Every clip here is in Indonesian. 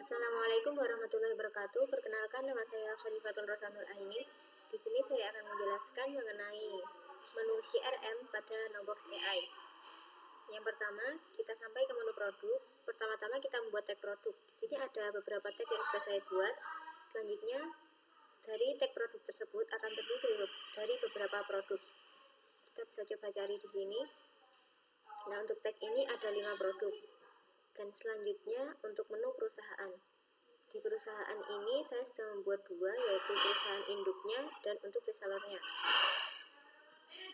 Assalamualaikum warahmatullahi wabarakatuh. Perkenalkan, nama saya Khalifatul Rosanul Aini. Di sini saya akan menjelaskan mengenai menu CRM pada Nobox AI. Yang pertama, kita sampai ke menu produk. Pertama-tama kita membuat tag produk. Di sini ada beberapa tag yang sudah saya buat. Selanjutnya, dari tag produk tersebut akan terdiri dari beberapa produk. Kita bisa coba cari di sini. Nah, untuk tag ini ada 5 produk. Dan selanjutnya untuk menu perusahaan. Di perusahaan ini saya sudah membuat 2, yaitu perusahaan induknya dan untuk resellernya.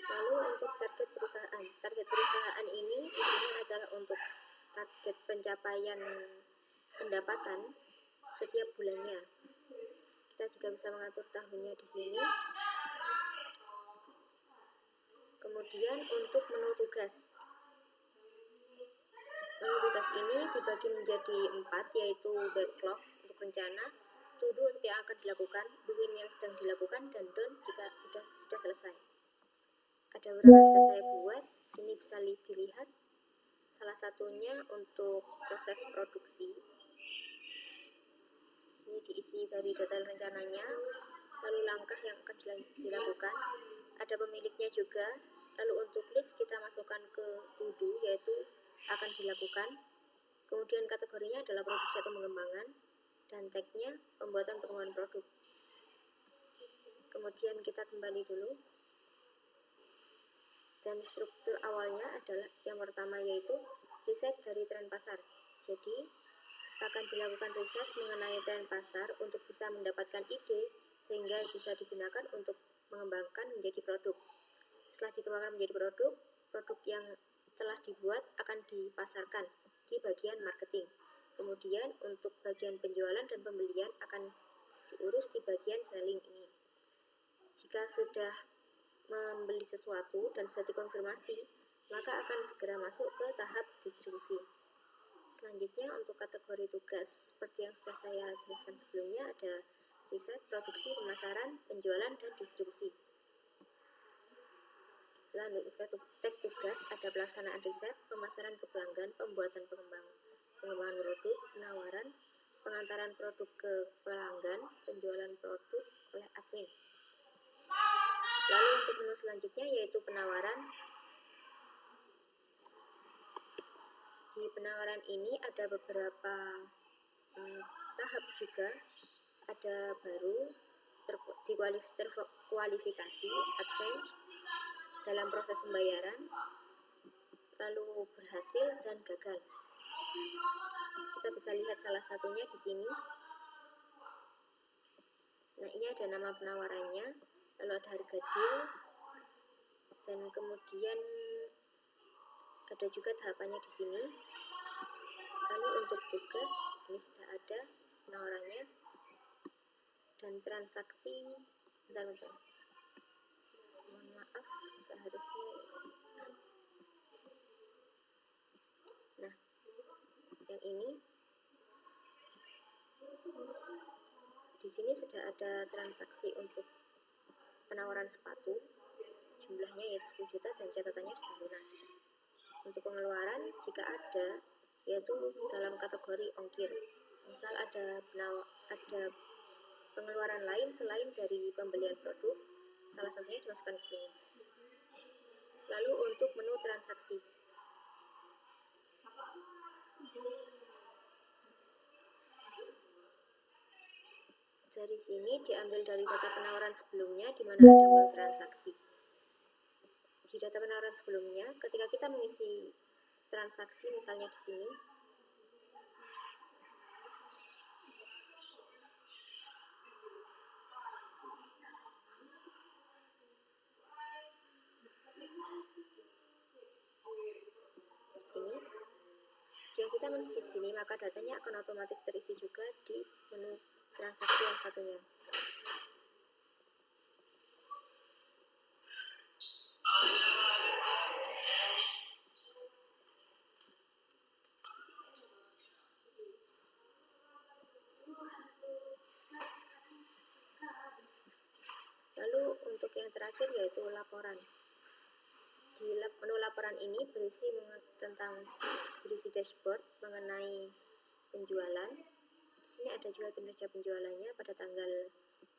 Lalu untuk target perusahaan ini di sini adalah untuk target pencapaian pendapatan setiap bulannya. Kita juga bisa mengatur tahunnya di sini. Kemudian untuk menu tugas. Menu tugas ini dibagi menjadi 4, yaitu backlog untuk rencana, to do untuk yang akan dilakukan, doing yang sedang dilakukan, dan done jika sudah selesai. Ada beberapa yang sudah saya buat, sini bisa dilihat. Salah satunya untuk proses produksi. Sini diisi dari detail rencananya, lalu langkah yang akan dilakukan, ada pemiliknya juga. Lalu untuk list kita masukkan ke to do, yaitu akan dilakukan. Kemudian kategorinya adalah produksi atau pengembangan, dan tagnya pembuatan pengembangan produk. Kemudian kita kembali dulu. Dan struktur awalnya adalah yang pertama, yaitu riset dari tren pasar. Jadi akan dilakukan riset mengenai tren pasar untuk bisa mendapatkan ide sehingga bisa digunakan untuk mengembangkan menjadi produk. Setelah dikembangkan menjadi produk yang telah dibuat akan dipasarkan di bagian marketing. Kemudian untuk bagian penjualan dan pembelian akan diurus di bagian selling ini. Jika sudah membeli sesuatu dan sudah dikonfirmasi, maka akan segera masuk ke tahap distribusi. Selanjutnya untuk kategori tugas, seperti yang sudah saya jelaskan sebelumnya, ada riset, produksi, pemasaran, penjualan, dan distribusi. Lalu tag tugas ada pelaksanaan riset, pemasaran ke pelanggan, pembuatan pengembangan produk, penawaran, pengantaran produk ke pelanggan, penjualan produk oleh admin. Lalu untuk menu selanjutnya yaitu penawaran. Di penawaran ini ada beberapa tahap juga. Ada baru, terkualifikasi, advance, dalam proses pembayaran, lalu berhasil, dan gagal. Kita bisa lihat salah satunya di sini. Nah, ini ada nama penawarannya, lalu ada harga deal, dan kemudian ada juga tahapannya di sini. Lalu untuk tugas ini sudah ada penawarannya dan transaksi. Bentar. Mohon maaf, seharusnya. Nah, yang ini di sini sudah ada transaksi untuk penawaran sepatu, jumlahnya yaitu 10 juta dan catatannya sudah lunas. Untuk pengeluaran jika ada, yaitu dalam kategori ongkir. Misal ada pengeluaran lain selain dari pembelian produk, salah satunya dimasukkan ke sini. Lalu untuk menu transaksi. Dari sini diambil dari data penawaran sebelumnya di mana ada menu transaksi. Di data penawaran sebelumnya, ketika kita mengisi transaksi misalnya di sini, jika kita mengisi di sini, maka datanya akan otomatis terisi juga di menu transaksi yang satunya. Lalu untuk yang terakhir yaitu laporan. Di menu laporan ini berisi dashboard mengenai penjualan. Di Sini ada juga kinerja penjualannya pada tanggal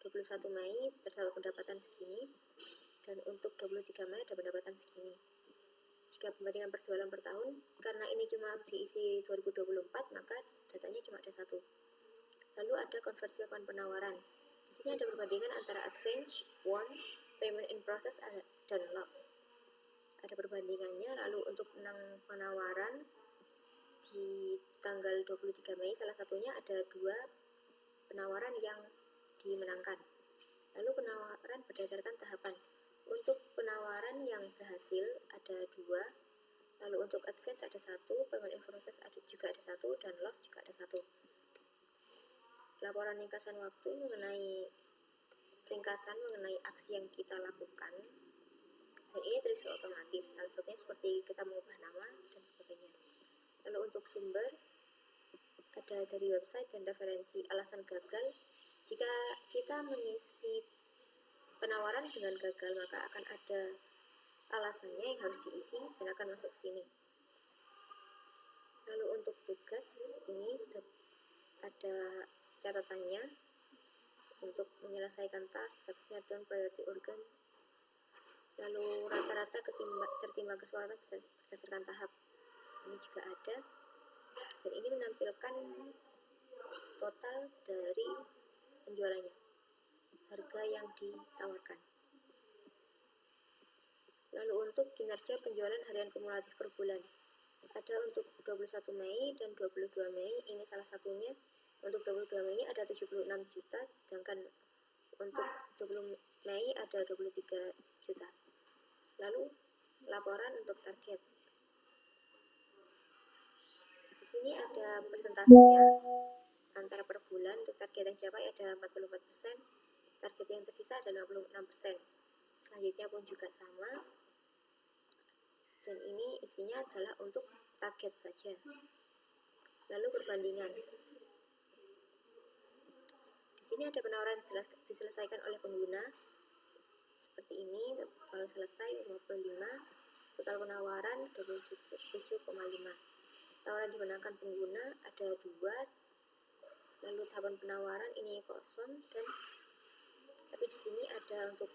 21 Mei terdapat pendapatan segini, dan untuk 23 Mei ada pendapatan segini. Jika pembandingan perjualan per tahun, karena ini cuma diisi 2024, maka datanya cuma ada satu. Lalu ada konversi laporan penawaran. Di sini ada perbandingan antara advance, won, payment in process, dan loss. Ada perbandingannya. Lalu untuk penawaran di tanggal 23 Mei, salah satunya ada 2 penawaran yang dimenangkan. Lalu penawaran berdasarkan tahapan. Untuk penawaran yang berhasil ada 2, lalu untuk advance ada 1, payment in process juga ada 1, dan loss juga ada 1. Laporan ringkasan waktu mengenai aksi yang kita lakukan, dan ini terisi otomatis, salah satunya seperti kita mengubah nama dan sebagainya. Lalu untuk sumber ada dari website dan referensi. Alasan gagal: jika kita mengisi penawaran dengan gagal, maka akan ada alasannya yang harus diisi dan akan masuk ke sini. Lalu untuk tugas, ini sudah ada catatannya untuk menyelesaikan task, statusnya down priority organ. Lalu rata-rata tertimba kesepakatan berdasarkan tahap, ini juga ada, dan ini menampilkan total dari penjualannya, harga yang ditawarkan. Lalu untuk kinerja penjualan harian kumulatif per bulan, ada untuk 21 Mei dan 22 Mei, ini salah satunya. Untuk 22 Mei ada 76 juta, sedangkan untuk 20 Mei ada 23 juta. Lalu laporan untuk target. Di sini ada persentasenya antara per bulan. Untuk target yang dicapai ada 44%, target yang tersisa ada 56%. Selanjutnya pun juga sama, dan ini isinya adalah untuk target saja. Lalu perbandingan. Di sini ada penawaran diselesaikan oleh pengguna seperti ini, total selesai 55, total penawaran 27,5. Tawaran dimenangkan pengguna ada 2, lalu tahapan penawaran ini kosong, dan tapi di sini ada untuk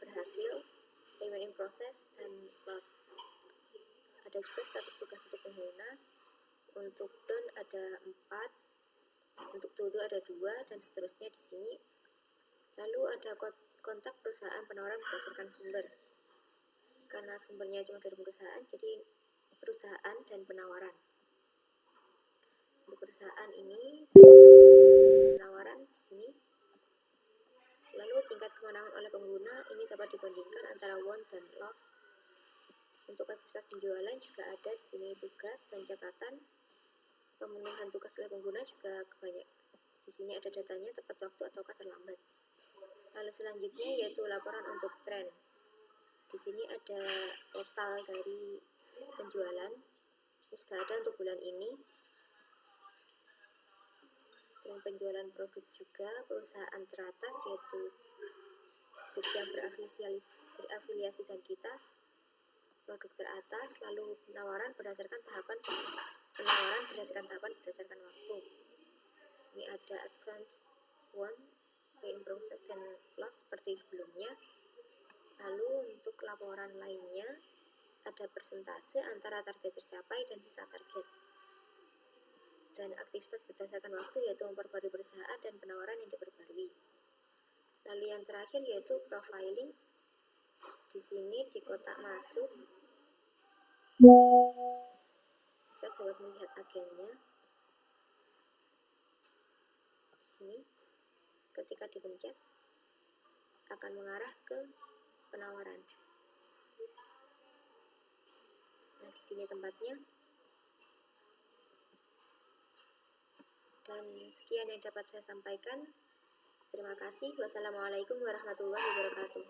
berhasil, payment in process, dan loss. Ada juga status tugas untuk pengguna. Untuk done ada 4, untuk to do ada 2, dan seterusnya di sini. Lalu ada kontak perusahaan penawaran berdasarkan sumber. Karena sumbernya cuma dari perusahaan, jadi perusahaan dan penawaran. Untuk perusahaan ini, penawaran di sini. Lalu tingkat kemenangan oleh pengguna ini dapat dibandingkan antara won dan loss. Untuk aktivitas penjualan juga ada di sini tugas dan catatan. Pemenuhan tugas oleh pengguna juga kebanyakan. Di sini ada datanya tepat waktu ataukah terlambat. Lalu selanjutnya yaitu laporan untuk tren. Di sini ada total dari penjualan. Sudah ada untuk bulan ini. Tren penjualan produk juga perusahaan teratas yaitu grup yang berafiliasi dan kita. Produk teratas, lalu penawaran berdasarkan tahapan berdasarkan waktu. Ini ada advance, won, pay in process, dan loss seperti sebelumnya. Lalu untuk laporan lainnya ada persentase antara target tercapai dan sisa target, dan aktivitas berdasarkan waktu yaitu memperbarui perusahaan dan penawaran yang diperbarui. Lalu yang terakhir yaitu profiling. Di sini di kotak masuk kita dapat melihat agennya. Di sini ketika dipencet akan mengarah ke penawaran. Nah, di sini tempatnya. Dan sekian yang dapat saya sampaikan. Terima kasih. Wassalamualaikum warahmatullahi wabarakatuh.